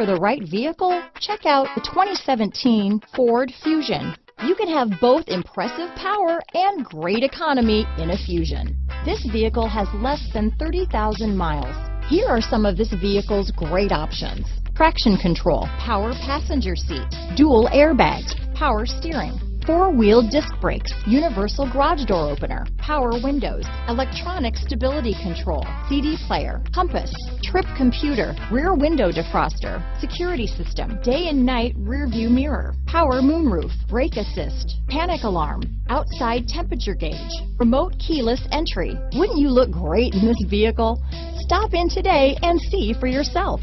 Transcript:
for the right vehicle? Check out the 2017 Ford Fusion. You can have both impressive power and great economy in a Fusion. This vehicle has less than 30,000 miles. Here are some of this vehicle's great options: traction control, power passenger seat, dual airbags, power steering, four-wheel disc brakes, universal garage door opener, power windows, electronic stability control, CD player, compass, trip computer, rear window defroster, security system, day and night rear view mirror, power moonroof, brake assist, panic alarm, outside temperature gauge, remote keyless entry. Wouldn't you look great in this vehicle? Stop in today and see for yourself.